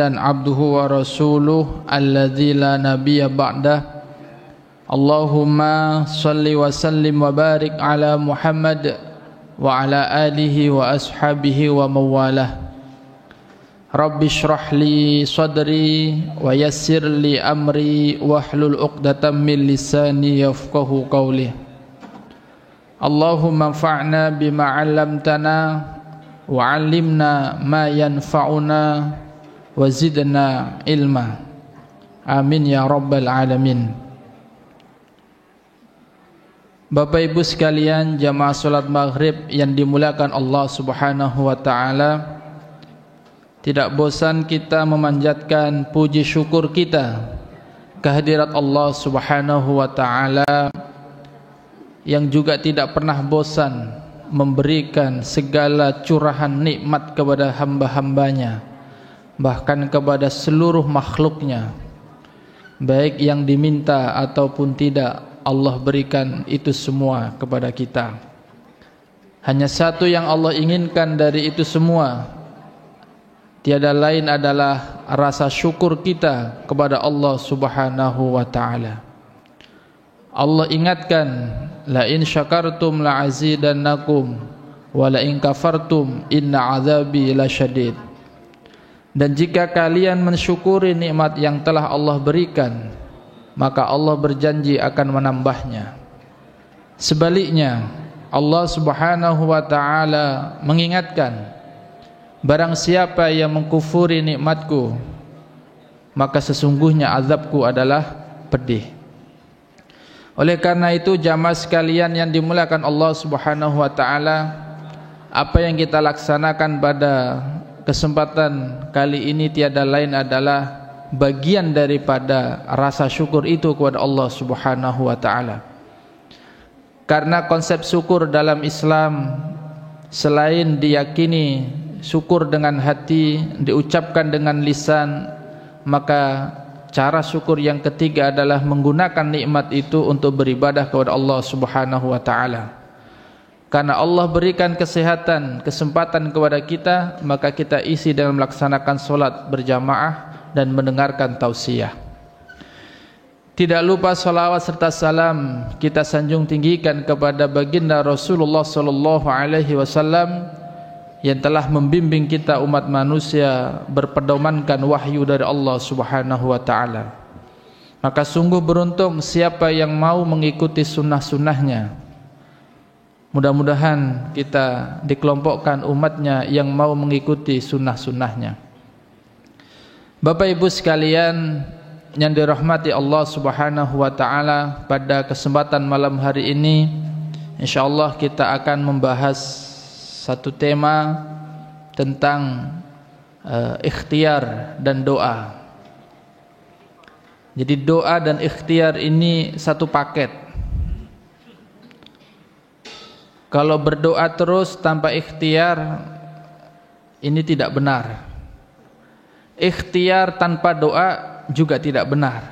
dan abduhu wa rasuluh alladzi la nabiyya ba'dah. Allahumma salli wa sallim wa barik ala Muhammad wa ala alihi wa ashabihi wa mawalah. Rabbi shrah li sadri wa yassir li amri wahlul 'uqdatam min lisani yafqahu qawli. Allahumma anfa'na bima 'allamtana wa 'allimna ma yanfa'una wa zidna ilma. Amin ya rabbal alamin. Bapak Ibu sekalian, jamaah salat maghrib yang dimuliakan Allah Subhanahu wa taala, tidak bosan kita memanjatkan puji syukur kita kehadirat Allah Subhanahu wa taala yang juga tidak pernah bosan memberikan segala curahan nikmat kepada hamba-hambanya, bahkan kepada seluruh makhluknya, baik yang diminta ataupun tidak. Allah berikan itu semua kepada kita. Hanya satu yang Allah inginkan dari itu semua, tiada lain adalah rasa syukur kita kepada Allah Subhanahu wa taala. Allah ingatkan, la in syakartum la azidannakum wa la in kafartum inna azabi lasyadid. Dan jika kalian mensyukuri nikmat yang telah Allah berikan, maka Allah berjanji akan menambahnya. Sebaliknya, Allah Subhanahu wa taala mengingatkan, barang siapa yang mengkufuri nikmatku, maka sesungguhnya azabku adalah pedih. Oleh karena itu, jamaah sekalian yang dimuliakan Allah Subhanahu wa taala, apa yang kita laksanakan pada kesempatan kali ini tiada lain adalah bagian daripada rasa syukur itu kepada Allah Subhanahu wa taala. Karena konsep syukur dalam Islam, selain diyakini syukur dengan hati, diucapkan dengan lisan, maka cara syukur yang ketiga adalah menggunakan nikmat itu untuk beribadah kepada Allah Subhanahu wa taala. Karena Allah berikan kesehatan, kesempatan kepada kita, maka kita isi dengan melaksanakan solat berjamaah dan mendengarkan tausiah. Tidak lupa salawat serta salam kita sanjung tinggikan kepada baginda Rasulullah sallallahu alaihi wasallam yang telah membimbing kita umat manusia berpedomankan wahyu dari Allah Subhanahu wa taala. Maka sungguh beruntung siapa yang mau mengikuti sunnah-sunnahnya. Mudah-mudahan kita dikelompokkan umatnya yang mau mengikuti sunnah-sunnahnya. Bapak Ibu sekalian yang dirahmati Allah Subhanahu wa taala, pada kesempatan malam hari ini insyaallah kita akan membahas satu tema tentang ikhtiar dan doa. Jadi doa dan ikhtiar ini satu paket. Kalau berdoa terus tanpa ikhtiar, ini tidak benar. Ikhtiar tanpa doa juga tidak benar.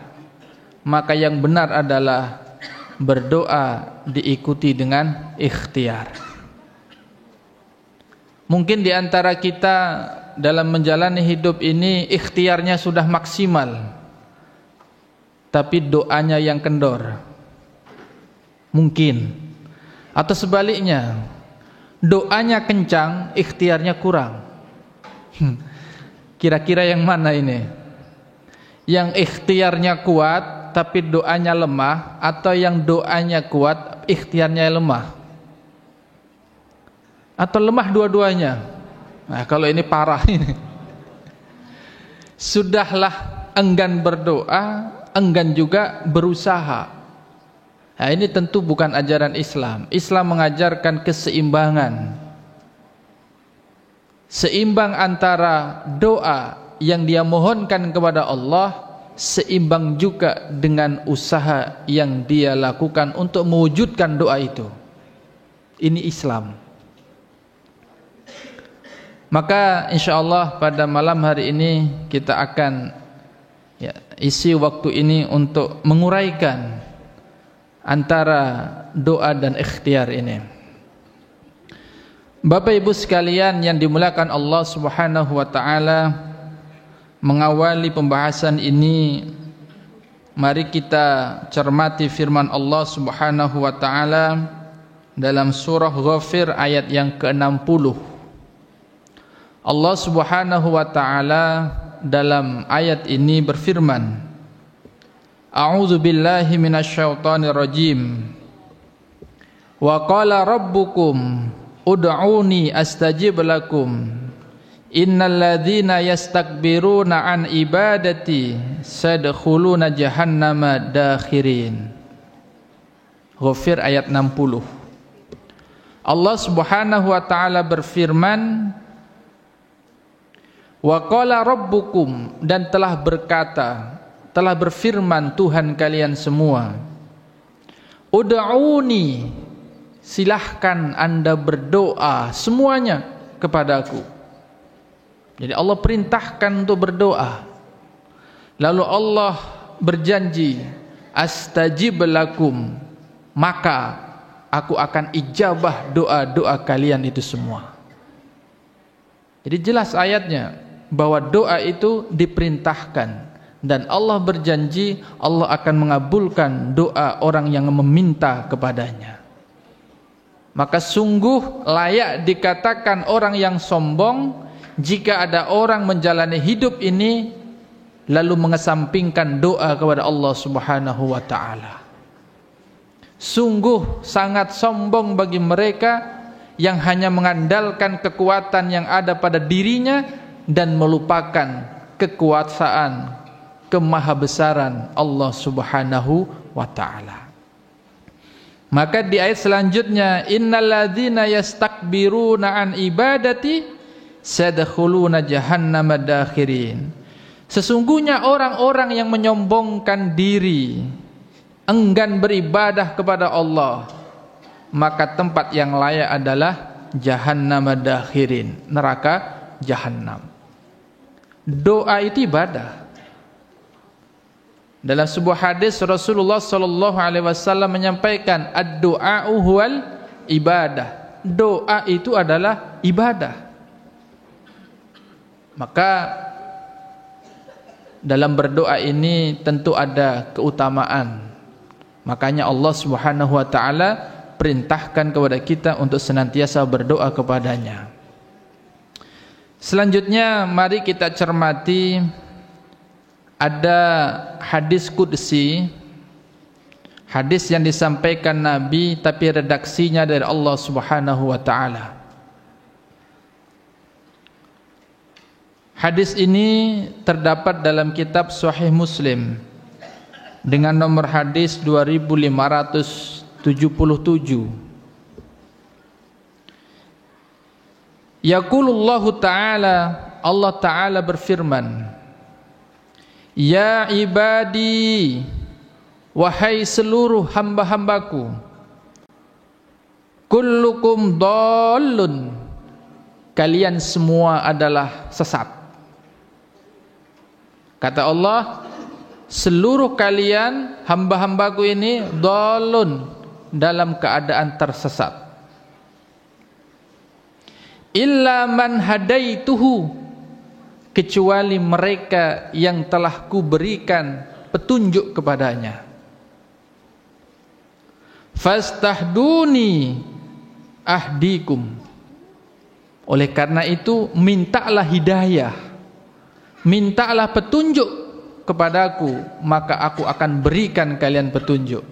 Maka yang benar adalah berdoa diikuti dengan ikhtiar. Mungkin di antara kita dalam menjalani hidup ini ikhtiarnya sudah maksimal, tapi doanya yang kendor. Mungkin. Atau sebaliknya, doanya kencang, ikhtiarnya kurang. Kira-kira yang mana ini? Yang ikhtiarnya kuat tapi doanya lemah, atau yang doanya kuat ikhtiarnya lemah? Atau lemah dua-duanya? Nah, kalau ini parah ini. Sudahlah enggan berdoa, enggan juga berusaha. Nah, ini tentu bukan ajaran Islam. Islam mengajarkan keseimbangan. Seimbang antara doa yang dia mohonkan kepada Allah, seimbang juga dengan usaha yang dia lakukan untuk mewujudkan doa itu. Ini Islam. Maka insyaallah pada malam hari ini kita akan isi waktu ini untuk menguraikan antara doa dan ikhtiar ini. Bapak Ibu sekalian yang dimuliakan Allah Subhanahu wa taala, mengawali pembahasan ini, mari kita cermati firman Allah Subhanahu wa taala dalam surah Ghafir ayat yang ke-60. Allah Subhanahu wa taala dalam ayat ini berfirman, A'udzu billahi minasyaitonir rajim. Wa qala rabbukum ud'uni astajib lakum. Innal ladzina yastakbiruna an ibadati sadkhuluna jahannama dakhirin. Ghafir ayat 60. Allah Subhanahu wa taala berfirman, wa qala rabbukum, dan telah berkata, telah berfirman Tuhan kalian semua, ud'uni, silahkan Anda berdoa semuanya kepadaku. Jadi Allah perintahkan untuk berdoa. Lalu Allah berjanji, astajib lakum, maka aku akan ijabah doa-doa kalian itu semua. Jadi jelas ayatnya bahwa doa itu diperintahkan, dan Allah berjanji Allah akan mengabulkan doa orang yang meminta kepadanya. Maka sungguh layak dikatakan orang yang sombong jika ada orang menjalani hidup ini lalu mengesampingkan doa kepada Allah Subhanahu wa taala. Sungguh sangat sombong bagi mereka yang hanya mengandalkan kekuatan yang ada pada dirinya dan melupakan kekuasaan, kemahabesaran Allah Subhanahu wa taala. Maka di ayat selanjutnya, innal ladzina yastakbiruna an ibadati sadkhuluna jahannama dakhirin. Sesungguhnya orang-orang yang menyombongkan diri, enggan beribadah kepada Allah, maka tempat yang layak adalah jahannama dakhirin, neraka jahannam. Doa itu ibadah. Dalam sebuah hadis Rasulullah sallallahu alaihi wasallam menyampaikan, ad-du'a'u huwal ibadah. Doa itu adalah ibadah. Maka dalam berdoa ini tentu ada keutamaan. Makanya Allah Subhanahu wa taala perintahkan kepada kita untuk senantiasa berdoa kepadanya. Selanjutnya mari kita cermati, ada hadis qudsi, hadis yang disampaikan Nabi tapi redaksinya dari Allah Subhanahu wa taala. Hadis ini terdapat dalam kitab Sahih Muslim dengan nomor hadis 2577. Yaqulullahu ta'ala, Allah ta'ala berfirman, ya ibadi, wahai seluruh hamba-hambaku, kullukum dhallun, kalian semua adalah sesat. Kata Allah, seluruh kalian hamba-hambaku ini dhalun, dalam keadaan tersesat. Illa man hadaituhu, kecuali mereka yang telah kuberikan petunjuk kepadanya. Fastahduni ahdikum, oleh karena itu mintalah hidayah, mintalah petunjuk kepadaku, maka aku akan berikan kalian petunjuk.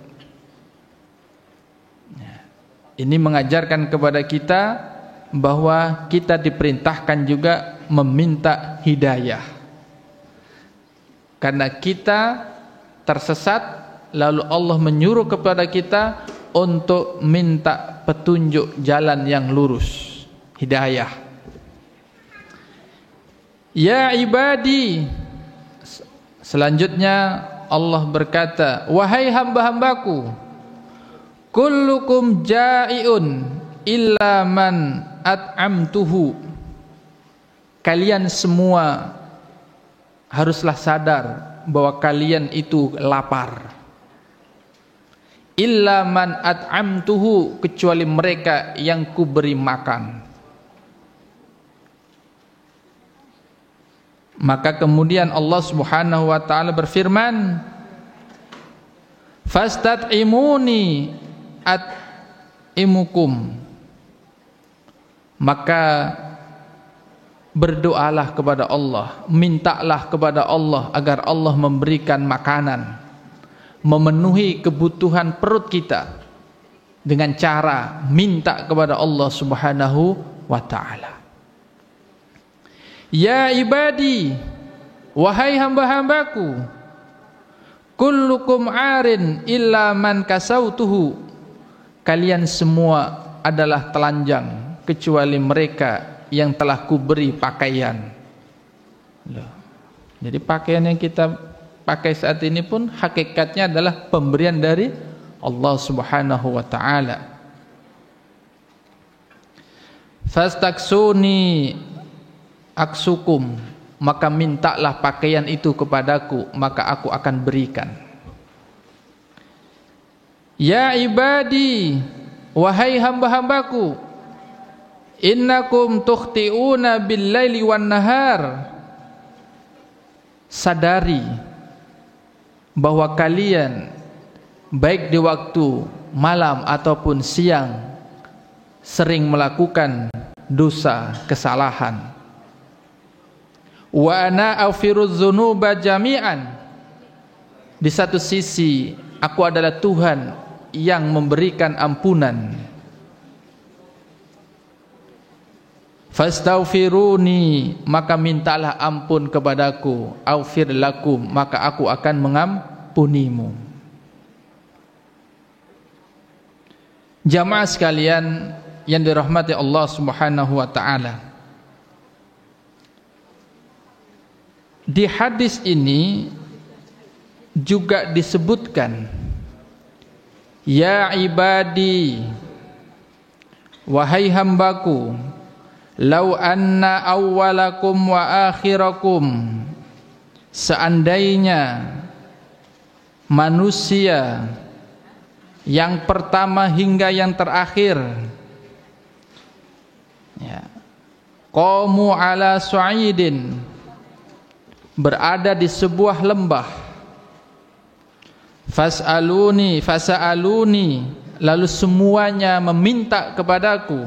Ini mengajarkan kepada kita bahwa kita diperintahkan juga meminta hidayah. Karena kita tersesat, lalu Allah menyuruh kepada kita untuk minta petunjuk jalan yang lurus, hidayah. Ya ibadi, selanjutnya Allah berkata, wahai hamba-hambaku, kullukum ja'iun illa man at'amtuhu, kalian semua haruslah sadar bahwa kalian itu lapar. Illa man at'amtuhu, kecuali mereka yang kuberi makan. Maka kemudian Allah Subhanahu wa taala berfirman, fastat'imuni at'imukum. Maka berdoalah kepada Allah, mintalah kepada Allah agar Allah memberikan makanan, memenuhi kebutuhan perut kita dengan cara minta kepada Allah Subhanahu wa taala. Ya ibadi, wahai hamba-hambaku, kullukum arin illa man kasautuhu. Kalian semua adalah telanjang kecuali mereka yang telah kuberi pakaian. Loh. Jadi pakaian yang kita pakai saat ini pun hakikatnya adalah pemberian dari Allah Subhanahu wa taala. Fastaksuni aksukum, maka mintalah pakaian itu kepadaku, maka aku akan berikan. Ya ibadi, wahai hamba-hambaku, innakum tukhti'una bil-laili wan-nahar. Sadari bahwa kalian baik di waktu malam ataupun siang sering melakukan dosa, kesalahan. Wa ana aghfirudz dzunuba jami'an. Di satu sisi aku adalah Tuhan yang memberikan ampunan. Fastaghfiruni, maka mintalah ampun kepadaku. Aghfir lakum, maka aku akan mengampunimu. Jamaah sekalian yang dirahmati Allah Subhanahu wa taala, di hadis ini juga disebutkan, ya ibadi, wahai hambaku, lau anna awwalakum wa akhirakum, seandainya manusia yang pertama hingga yang terakhir, ya, qamu ala su'idin, berada di sebuah lembah, fas'aluni, lalu semuanya meminta kepadaku,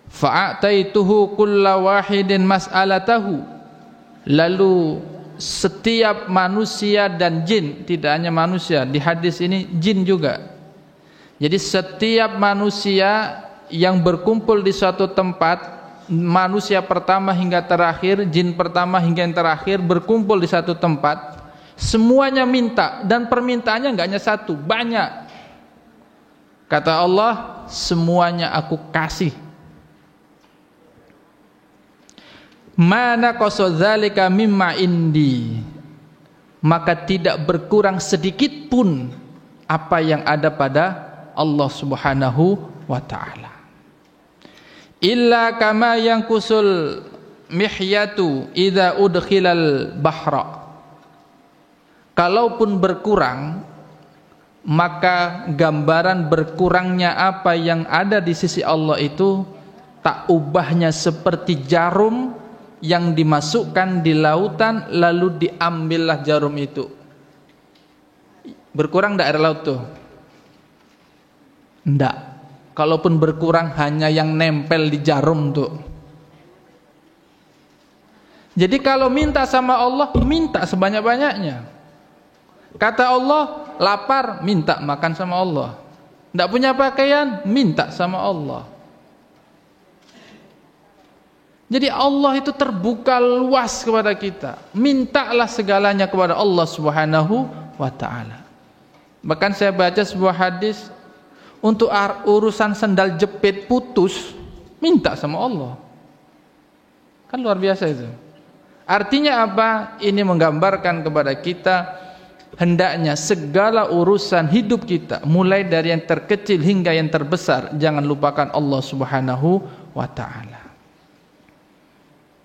fa'ataituhu kulla wahidin mas'alatahu, lalu setiap manusia dan jin, tidak hanya manusia, di hadis ini jin juga. Jadi setiap manusia yang berkumpul di suatu tempat, manusia pertama hingga terakhir, jin pertama hingga yang terakhir berkumpul di satu tempat, semuanya minta, dan permintaannya enggak hanya satu, banyak. Kata Allah, semuanya aku kasih. Mana qasadzalika mimma indi, maka tidak berkurang sedikit pun apa yang ada pada Allah Subhanahu wa taala. Illa kama yanqusul mihyatu idza udkhilal bahra. Kalaupun berkurang, maka gambaran berkurangnya apa yang ada di sisi Allah itu tak ubahnya seperti jarum yang dimasukkan di lautan lalu diambillah jarum itu. Berkurang enggak air laut tuh? Enggak. Kalaupun berkurang hanya yang nempel di jarum tuh. Jadi kalau minta sama Allah, minta sebanyak-banyaknya. Kata Allah, lapar, minta makan sama Allah. Enggak punya pakaian, minta sama Allah. Jadi Allah itu terbuka luas kepada kita. Mintalah segalanya kepada Allah Subhanahu wa taala. Bahkan saya baca sebuah hadis, untuk urusan sendal jepit putus, minta sama Allah. Kan luar biasa itu. Artinya apa? Ini menggambarkan kepada kita, hendaknya segala urusan hidup kita, mulai dari yang terkecil hingga yang terbesar, jangan lupakan Allah Subhanahu wa taala.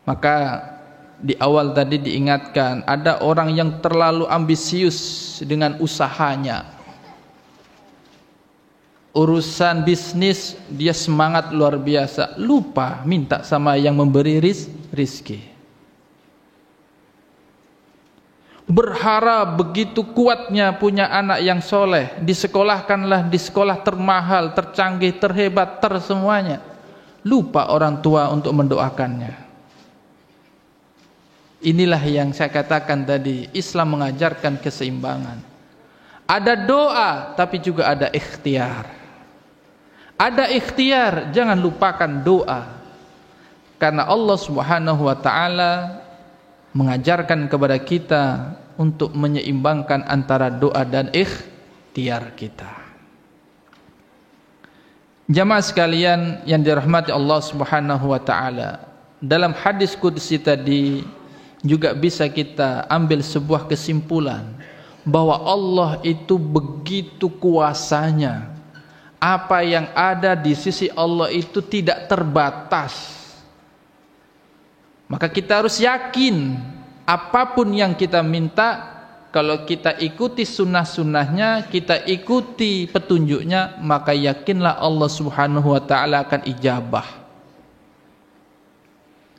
Maka di awal tadi diingatkan, ada orang yang terlalu ambisius dengan usahanya. Urusan bisnis dia semangat luar biasa, lupa minta sama yang memberi rizki. berharap begitu kuatnya punya anak yang soleh, disekolahkanlah di sekolah termahal, tercanggih, terhebat, tersemuanya. Lupa orang tua untuk mendoakannya. Inilah yang saya katakan tadi, Islam mengajarkan keseimbangan. Ada doa tapi juga ada ikhtiar. Ada ikhtiar, jangan lupakan doa. Karena Allah Subhanahu wa taala mengajarkan kepada kita untuk menyeimbangkan antara doa dan ikhtiar kita. Jamaah sekalian yang dirahmati Allah Subhanahu wa taala, dalam hadis qudsi tadi juga bisa kita ambil sebuah kesimpulan bahwa Allah itu begitu kuasanya. Apa yang ada di sisi Allah itu tidak terbatas. Maka kita harus yakin apapun yang kita minta, kalau kita ikuti sunnah-sunnahnya, kita ikuti petunjuknya, maka yakinlah Allah Subhanahu wa ta'ala akan ijabah.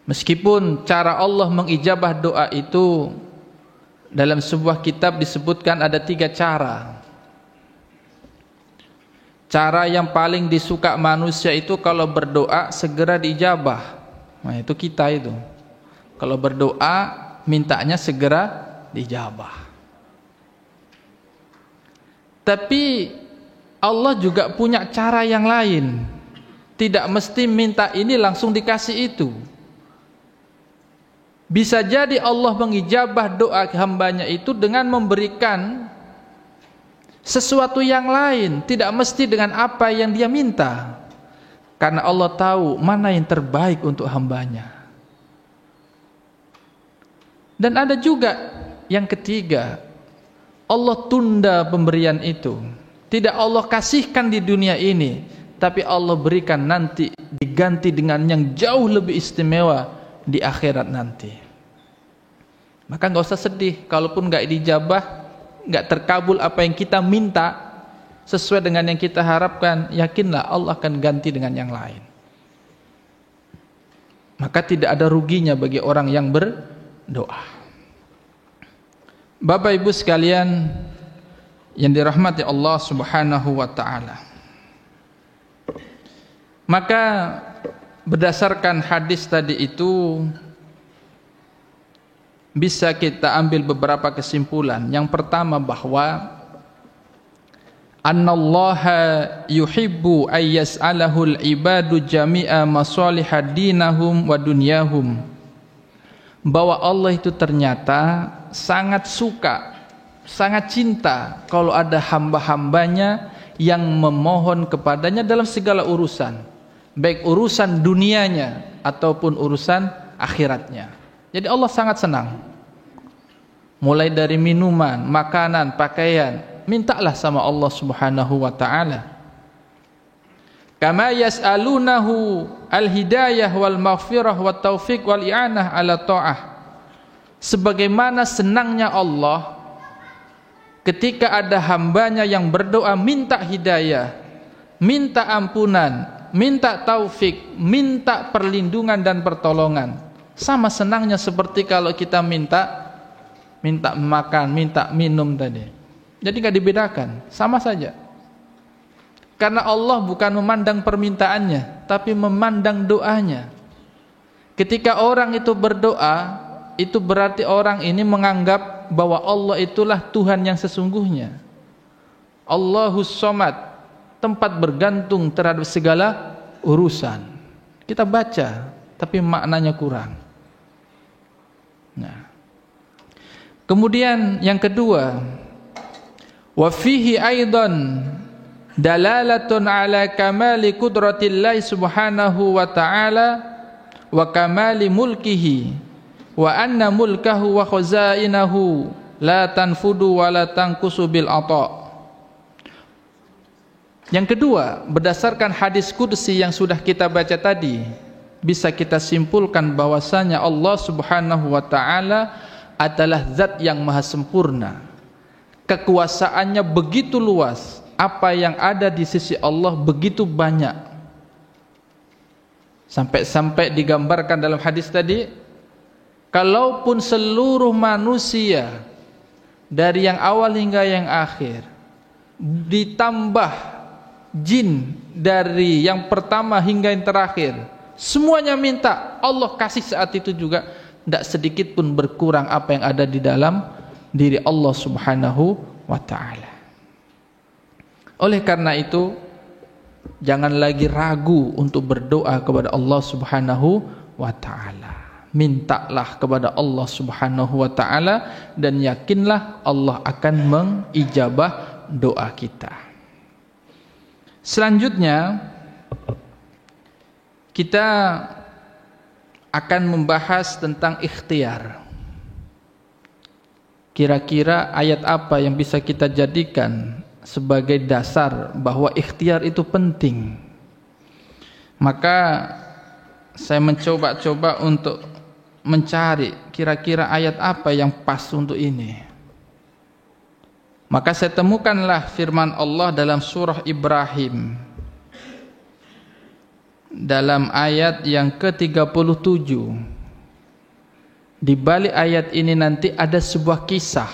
Meskipun cara Allah mengijabah doa itu dalam sebuah kitab disebutkan ada 3 cara. Cara yang paling disuka manusia itu kalau berdoa segera diijabah. Nah itu kita itu. Kalau berdoa mintanya segera dijabah. Tapi Allah juga punya cara yang lain. Tidak mesti minta ini langsung dikasih itu. Bisa jadi Allah mengijabah doa hambanya itu dengan memberikan sesuatu yang lain, tidak mesti dengan apa yang dia minta. Karena Allah tahu mana yang terbaik untuk hambanya. Dan ada juga yang ketiga, Allah tunda pemberian itu. Tidak Allah kasihkan di dunia ini, tapi Allah berikan nanti diganti dengan yang jauh lebih istimewa di akhirat nanti. Maka nggak usah sedih, kalaupun nggak dijabah, nggak terkabul apa yang kita minta sesuai dengan yang kita harapkan, yakinlah Allah akan ganti dengan yang lain. Maka tidak ada ruginya bagi orang yang berdoa. Bapak Ibu sekalian yang dirahmati Allah Subhanahu wa taala. Maka berdasarkan hadis tadi itu bisa kita ambil beberapa kesimpulan. Yang pertama bahwa annallaha yuhibbu ayyas'alahul ibadu jami'a masalihad dinahum wa dunyahum. Bahwa Allah itu ternyata sangat suka, sangat cinta kalau ada hamba-hambanya yang memohon kepadanya dalam segala urusan, baik urusan dunianya ataupun urusan akhiratnya. Jadi Allah sangat senang. Mulai dari minuman, makanan, pakaian, mintalah sama Allah Subhanahu wa taala. Kama yas'alunahu al-hidayah wal maghfirah wat taufiq wal i'anah ala ta'ah. Sebagaimana senangnya Allah ketika ada hambanya yang berdoa minta hidayah, minta ampunan, minta taufik, minta perlindungan dan pertolongan. Sama senangnya seperti kalau kita minta makan, minta minum tadi. Jadi enggak dibedakan, sama saja. Karena Allah bukan memandang permintaannya, tapi memandang doanya. Ketika orang itu berdoa, itu berarti orang ini menganggap bahwa Allah itulah Tuhan yang sesungguhnya. Allahus Somad, tempat bergantung terhadap segala urusan. Kita baca, tapi maknanya kurang. Nah. Kemudian yang kedua, wa fihi aidan dalalatun ala kamali qudratillahi subhanahu wa ta'ala wa kamali mulkihi wa anna mulkahu wa khazainahu la tanfudu wa la tanqusu bil ata'. Yang kedua, berdasarkan hadis qudsi yang sudah kita baca tadi, bisa kita simpulkan bahwasanya Allah Subhanahu wa taala adalah zat yang maha sempurna. Kekuasaannya begitu luas, apa yang ada di sisi Allah begitu banyak. Sampai-sampai digambarkan dalam hadis tadi, kalaupun seluruh manusia dari yang awal hingga yang akhir, ditambah jin dari yang pertama hingga yang terakhir, semuanya minta, Allah kasih saat itu juga, tidak sedikit pun berkurang apa yang ada di dalam diri Allah Subhanahu wa ta'ala. Oleh karena itu, jangan lagi ragu untuk berdoa kepada Allah Subhanahu wa ta'ala. Mintalah kepada Allah Subhanahu wa ta'ala dan yakinlah Allah akan mengijabah doa kita. Selanjutnya kita akan membahas tentang ikhtiar. Kira-kira ayat apa yang bisa kita jadikan sebagai dasar bahwa ikhtiar itu penting? Maka saya mencoba-coba untuk mencari kira-kira ayat apa yang pas untuk ini. Maka saya temukanlah firman Allah dalam surah Ibrahim, dalam ayat yang ke-37. Di balik ayat ini nanti ada sebuah kisah,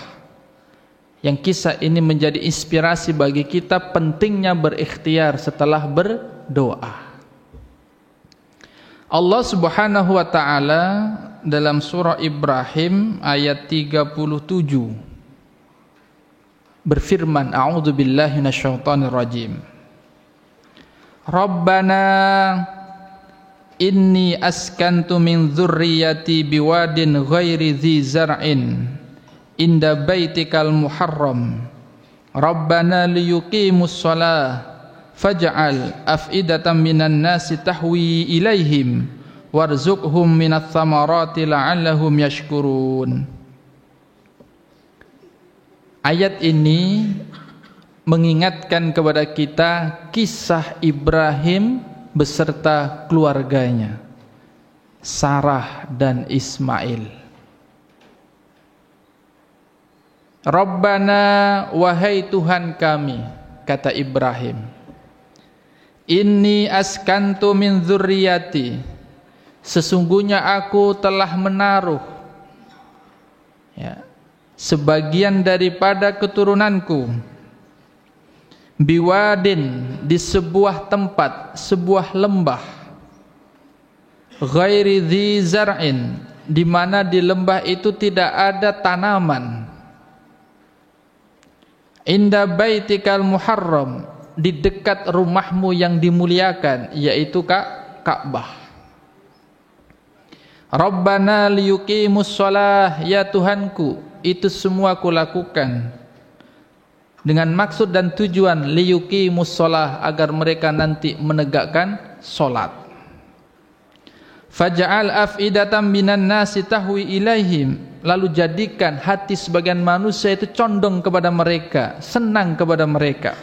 yang kisah ini menjadi inspirasi bagi kita pentingnya berikhtiar setelah berdoa. Allah Subhanahu wa ta'ala dalam surah Ibrahim ayat 37 berfirman, a'udzubillahi minasyaitonirrajim. Rabbana inni askantu min dzurriyyati biwadin ghairi dzi zar'in inda baitikal muharram. Rabbana liyuqimus shalah faj'al af'idatan minan nasi tahwi ilaihim warzuqhum minats thamarati la'allahum yashkurun. Ayat ini mengingatkan kepada kita kisah Ibrahim beserta keluarganya, Sarah dan Ismail. Rabbana, wahai Tuhan kami, kata Ibrahim, inni askantu min dzurriyyati, sesungguhnya aku telah menaruh sebagian daripada keturunanku, biwadin, di sebuah tempat, sebuah lembah, ghairi dzi zar'in, di mana di lembah itu tidak ada tanaman, inda baitikal muharram, di dekat rumahmu yang dimuliakan, yaitu Ka'bah. Rabbana liyuqimus shalah, ya Tuhanku, itu semua kulakukan dengan maksud dan tujuan liyuqimus shalah, agar mereka nanti menegakkan salat. Faj'al af'idatan minan nasi tahwi ilaihim, lalu jadikan hati sebagian manusia itu condong kepada mereka, senang kepada mereka.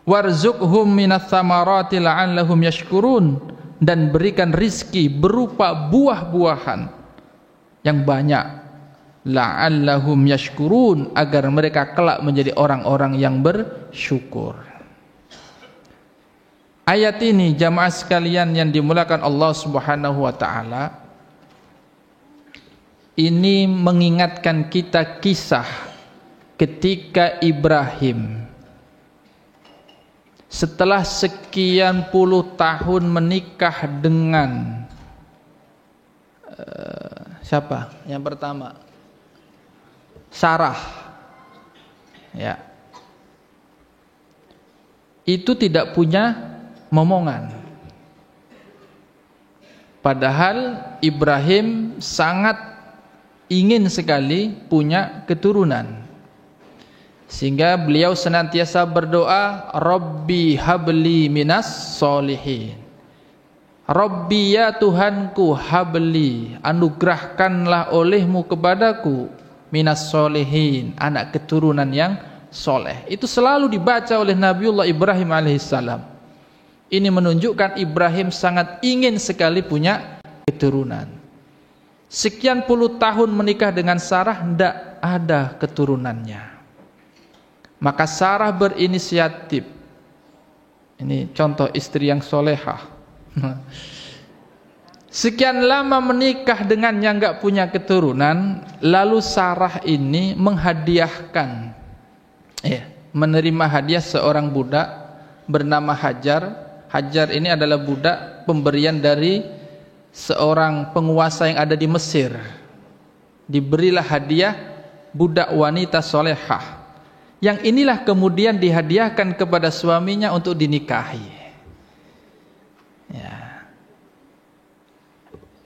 Warzuqhum minats thamarati la'allahum yashkurun, dan berikan rizki berupa buah-buahan yang banyak, la'allahum yashkurun, agar mereka kelak menjadi orang-orang yang bersyukur. Ayat ini jamaah sekalian yang dimuliakan Allah Subhanahu wa ta'ala, ini mengingatkan kita kisah ketika Ibrahim setelah sekian puluh tahun menikah dengan siapa? Yang pertama, Sarah. Ya. Itu tidak punya momongan. Padahal Ibrahim sangat ingin sekali punya keturunan, sehingga beliau senantiasa berdoa, Rabbi habli minas solihin. Rabbi, ya Tuhanku, habli, anugerahkanlah olehmu kepadaku, minas solihin, anak keturunan yang soleh. Itu selalu dibaca oleh Nabiullah Ibrahim alaihissalam. Ini menunjukkan Ibrahim sangat ingin sekali punya keturunan. Sekian puluh tahun menikah dengan Sarah, tidak ada keturunannya. Maka Sarah berinisiatif. Ini contoh istri yang solehah. Sekian lama menikah dengan yang enggak punya keturunan, lalu Sarah ini menghadiahkan, menerima hadiah seorang budak bernama Hajar. Hajar ini adalah budak pemberian dari seorang penguasa yang ada di Mesir. Diberilah hadiah budak wanita solehah, yang inilah kemudian dihadiahkan kepada suaminya untuk dinikahi.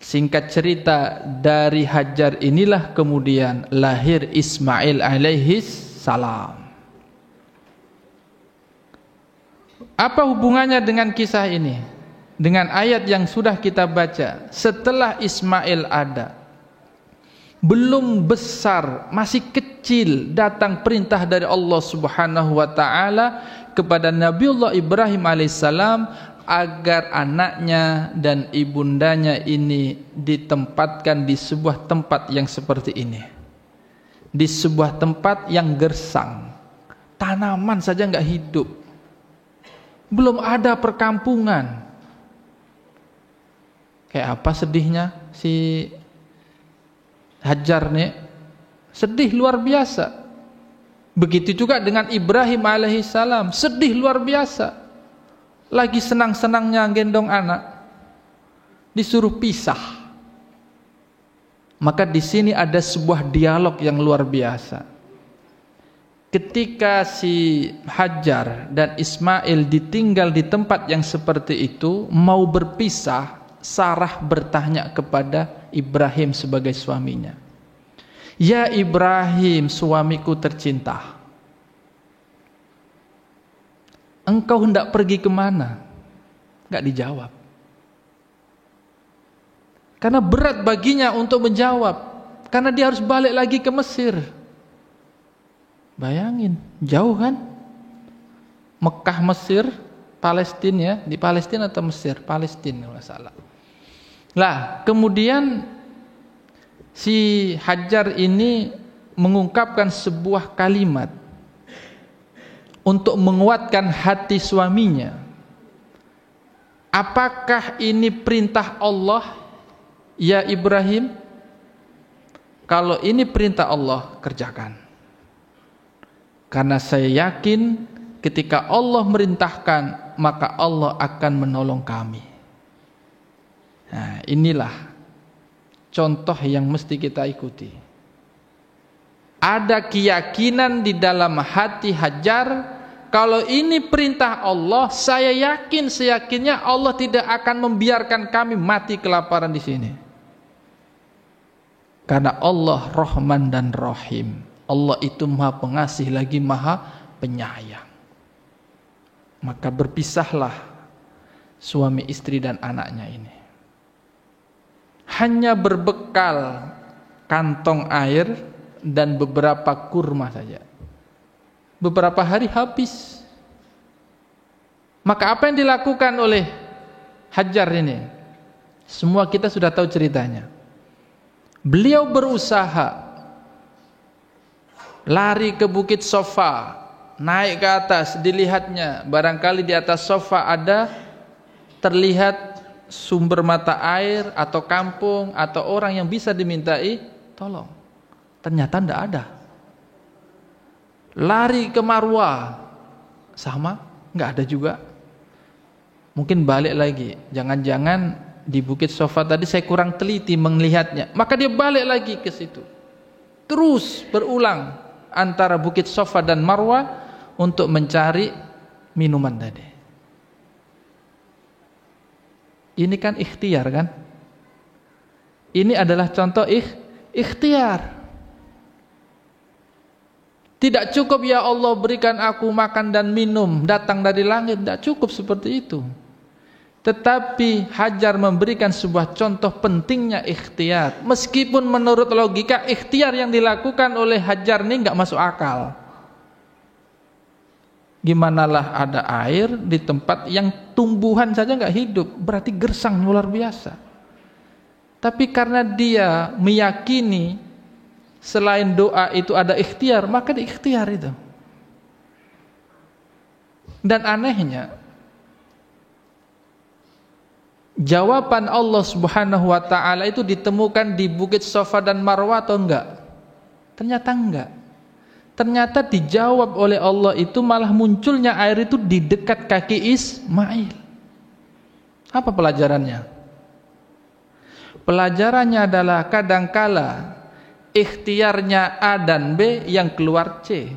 Singkat cerita, dari Hajar inilah kemudian lahir Ismail alaihi salam. Apa hubungannya dengan kisah ini? Dengan ayat yang sudah kita baca. Setelah Ismail ada, belum besar, masih kecil, datang perintah dari Allah Subhanahu wa taala kepada Nabiullah Ibrahim alaihissalam agar anaknya dan ibundanya ini ditempatkan di sebuah tempat yang seperti ini, di sebuah tempat yang gersang, tanaman saja enggak hidup, belum ada perkampungan. Kayak apa sedihnya si Hajar nih, sedih luar biasa. Begitu juga dengan Ibrahim alaihissalam, sedih luar biasa. Lagi senang-senangnya gendong anak, disuruh pisah. Maka di sini ada sebuah dialog yang luar biasa. Ketika si Hajar dan Ismail ditinggal di tempat yang seperti itu, mau berpisah, Sarah bertanya kepada Ibrahim sebagai suaminya, "Ya Ibrahim, suamiku tercinta, engkau hendak pergi kemana?" Enggak dijawab. Karena berat baginya untuk menjawab, karena dia harus balik lagi ke Mesir. Bayangin, jauh kan? Mekah, Mesir, Palestina ya, di Palestina atau Mesir? Palestina kalau salah. Lah, kemudian si Hajar ini mengungkapkan sebuah kalimat untuk menguatkan hati suaminya. Apakah ini perintah Allah, ya Ibrahim? Kalau ini perintah Allah, kerjakan. Karena saya yakin ketika Allah merintahkan, maka Allah akan menolong kami. Nah, inilah contoh yang mesti kita ikuti. Ada keyakinan di dalam hati Hajar, kalau ini perintah Allah, saya yakin seyakinnya Allah tidak akan membiarkan kami mati kelaparan di sini. Karena Allah Rahman dan Rahim. Allah itu Maha Pengasih lagi Maha Penyayang. Maka berpisahlah suami istri dan anaknya ini. Hanya berbekal kantong air dan beberapa kurma saja. Beberapa hari habis. Maka apa yang dilakukan oleh Hajar ini? Semua kita sudah tahu ceritanya. Beliau berusaha lari ke Bukit Sofa, naik ke atas, dilihatnya barangkali di atas sofa ada terlihat sumber mata air atau kampung atau orang yang bisa dimintai tolong. Ternyata tidak ada. Lari ke Marwah, sama, nggak ada juga. Mungkin balik lagi, jangan-jangan di Bukit Sofa tadi saya kurang teliti melihatnya. Maka dia balik lagi ke situ, terus berulang antara Bukit Sofa dan Marwah untuk mencari minuman tadi. Ini kan ikhtiar kan? Ini adalah contoh ikhtiar. Tidak cukup ya Allah berikan aku makan dan minum datang dari langit, tidak cukup seperti itu. Tetapi Hajar memberikan sebuah contoh pentingnya ikhtiar. Meskipun menurut logika ikhtiar yang dilakukan oleh Hajar ini enggak masuk akal. Gimanalah ada air di tempat yang tumbuhan saja enggak hidup, berarti gersang luar biasa. Tapi karena dia meyakini selain doa itu ada ikhtiar, maka diikhtiar itu. Dan anehnya, jawaban Allah Subhanahu wa taala itu ditemukan di Bukit Safa dan Marwah atau enggak? Ternyata enggak. Ternyata dijawab oleh Allah itu malah munculnya air itu di dekat kaki Ismail. Apa pelajarannya? Pelajarannya adalah kadangkala ikhtiarnya A dan B yang keluar C.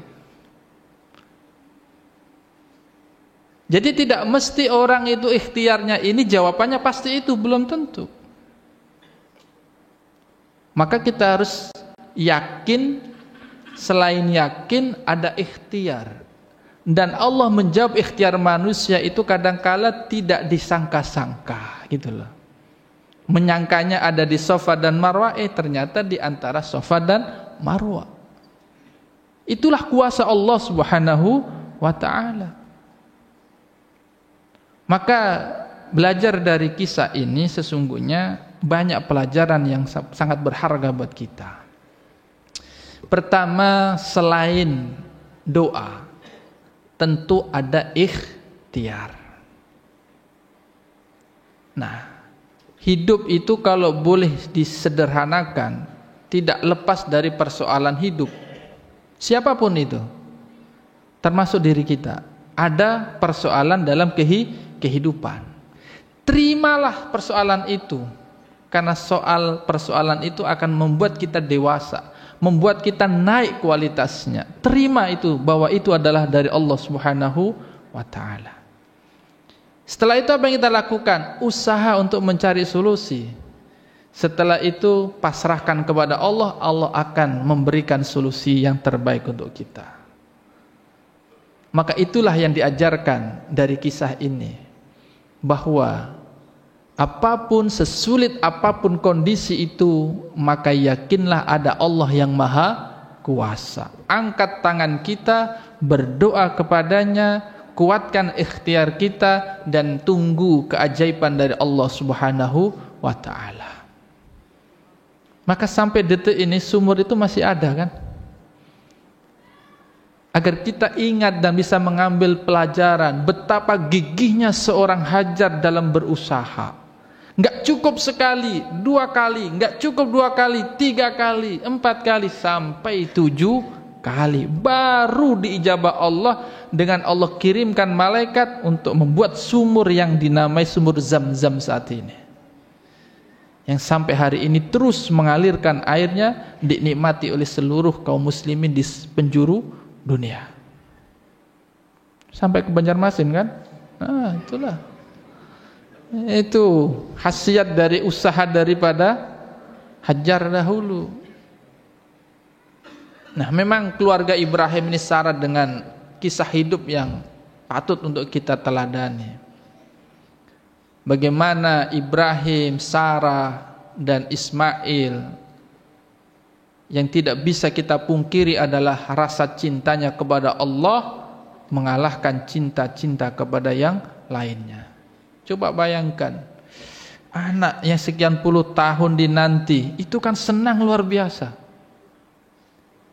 Jadi tidak mesti orang itu ikhtiarnya ini jawabannya pasti itu, belum tentu. Maka kita harus yakin, selain yakin ada ikhtiar. Dan Allah menjawab ikhtiar manusia itu kadangkala tidak disangka-sangka gitu loh. Menyangkanya ada di Safa dan Marwah, ternyata di antara Safa dan Marwah. Itulah kuasa Allah Subhanahu wa taala. Maka belajar dari kisah ini sesungguhnya banyak pelajaran yang sangat berharga buat kita. Pertama, selain doa, tentu ada ikhtiar. Nah, hidup itu kalau boleh disederhanakan, tidak lepas dari persoalan hidup. Siapapun itu, termasuk diri kita, ada persoalan dalam kehidupan. Terimalah persoalan itu, karena persoalan itu akan membuat kita dewasa, membuat kita naik kualitasnya. Terima itu, bahwa itu adalah dari Allah Subhanahu wa ta'ala. Setelah itu apa yang kita lakukan? Usaha untuk mencari solusi. Setelah itu pasrahkan kepada Allah, Allah akan memberikan solusi yang terbaik untuk kita. Maka itulah yang diajarkan dari kisah ini, bahwa apapun, sesulit apapun kondisi itu, maka yakinlah ada Allah yang maha kuasa. Angkat tangan kita, berdoa kepadanya, kuatkan ikhtiar kita, dan tunggu keajaiban dari Allah Subhanahu wa ta'ala. Maka sampai detik ini sumur itu masih ada kan? Agar kita ingat dan bisa mengambil pelajaran betapa gigihnya seorang Hajar dalam berusaha. Enggak cukup sekali, 2 kali, enggak cukup 2 kali, 3 kali, 4 kali, sampai 7 kali. Baru diijabah Allah dengan Allah kirimkan malaikat untuk membuat sumur yang dinamai sumur Zam-Zam saat ini. Yang sampai hari ini terus mengalirkan airnya, dinikmati oleh seluruh kaum muslimin di penjuru dunia. Sampai ke Banjarmasin kan? Nah, itulah. Itu khasiat dari usaha daripada Hajar dahulu. Nah, memang keluarga Ibrahim ini syarat dengan kisah hidup yang patut untuk kita teladani. Bagaimana Ibrahim, Sarah, dan Ismail, yang tidak bisa kita pungkiri adalah rasa cintanya kepada Allah mengalahkan cinta-cinta kepada yang lainnya. Coba bayangkan, anak yang sekian puluh tahun dinanti, itu kan senang luar biasa.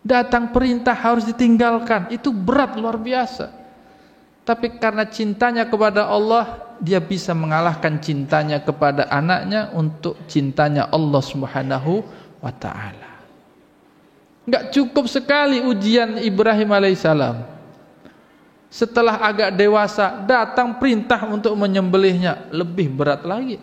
Datang perintah harus ditinggalkan, itu berat luar biasa. Tapi karena cintanya kepada Allah, dia bisa mengalahkan cintanya kepada anaknya untuk cintanya Allah Subhanahu wa ta'ala. Enggak cukup sekali ujian Ibrahim alaihissalam. Setelah agak dewasa, datang perintah untuk menyembelihnya, lebih berat lagi.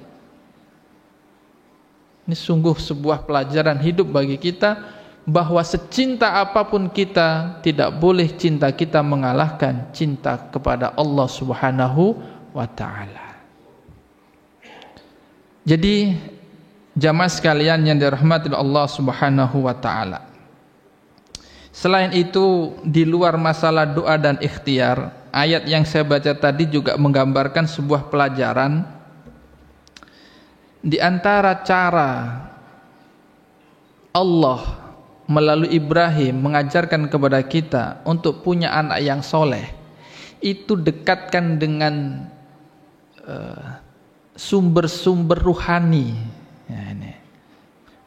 Ini sungguh sebuah pelajaran hidup bagi kita, bahwa secinta apapun kita, tidak boleh cinta kita mengalahkan cinta kepada Allah Subhanahu wa ta'ala. Jadi jamaah sekalian yang dirahmati Allah Subhanahu wa ta'ala, selain itu, di luar masalah doa dan ikhtiar, ayat yang saya baca tadi juga menggambarkan sebuah pelajaran. Di antara cara Allah melalui Ibrahim mengajarkan kepada kita untuk punya anak yang soleh, itu dekatkan dengan sumber-sumber ruhani. Ya, ini.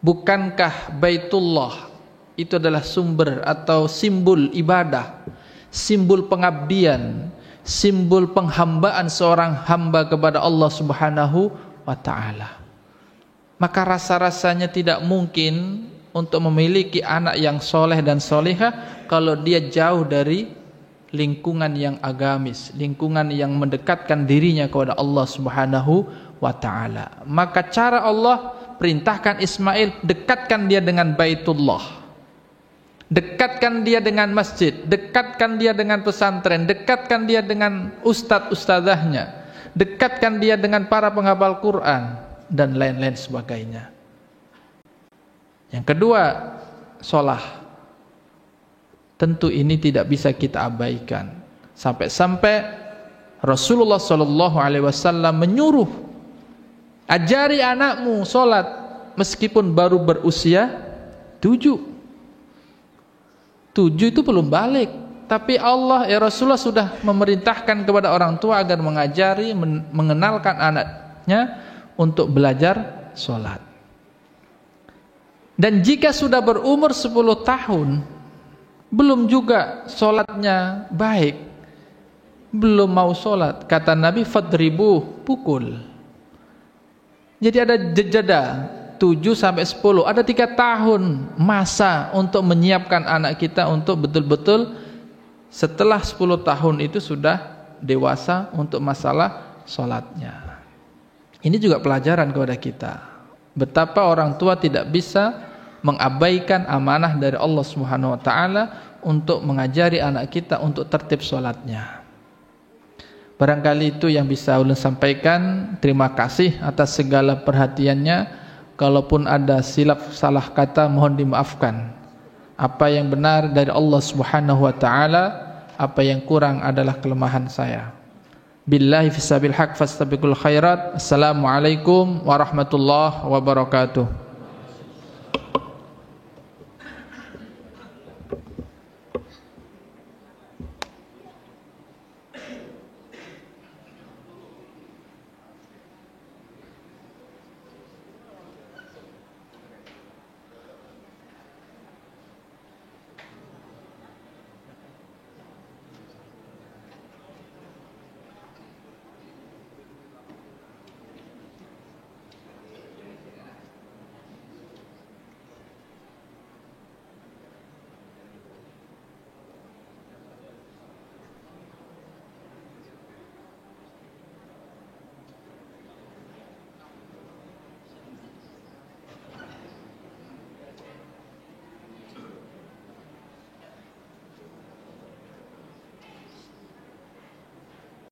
Bukankah Baitullah itu adalah sumber atau simbol ibadah, simbol pengabdian, simbol penghambaan seorang hamba kepada Allah Subhanahu wa ta'ala. Maka rasa-rasanya tidak mungkin untuk memiliki anak yang soleh dan solehah kalau dia jauh dari lingkungan yang agamis, lingkungan yang mendekatkan dirinya kepada Allah Subhanahu wa ta'ala. Maka cara Allah perintahkan Ismail, dekatkan dia dengan Baitullah, dekatkan dia dengan masjid, dekatkan dia dengan pesantren, dekatkan dia dengan ustadz-ustadzahnya, dekatkan dia dengan para penghafal Quran dan lain-lain sebagainya. Yang kedua, sholah. Tentu ini tidak bisa kita abaikan. Sampai-sampai Rasulullah SAW menyuruh, ajari anakmu sholat meskipun baru berusia 7. 7 itu belum balik, tapi Allah Rasulullah sudah memerintahkan kepada orang tua agar mengajari, mengenalkan anaknya untuk belajar sholat. Dan jika sudah berumur 10 tahun belum juga sholatnya baik, belum mau sholat, kata Nabi, fadribu, pukul. Jadi ada jeda 7 sampai 10, ada 3 tahun masa untuk menyiapkan anak kita untuk betul-betul setelah 10 tahun itu sudah dewasa untuk masalah sholatnya. Ini juga pelajaran kepada kita, betapa orang tua tidak bisa mengabaikan amanah dari Allah Subhanahu wa ta'ala untuk mengajari anak kita untuk tertib sholatnya. Barangkali itu yang bisa ulun sampaikan. Terima kasih atas segala perhatiannya. Kalaupun ada silap salah kata, mohon dimaafkan. Apa yang benar dari Allah Subhanahu wa ta'ala, apa yang kurang adalah kelemahan saya. Billahi fisabil haq fastabiqul khairat. Assalamualaikum warahmatullahi wabarakatuh.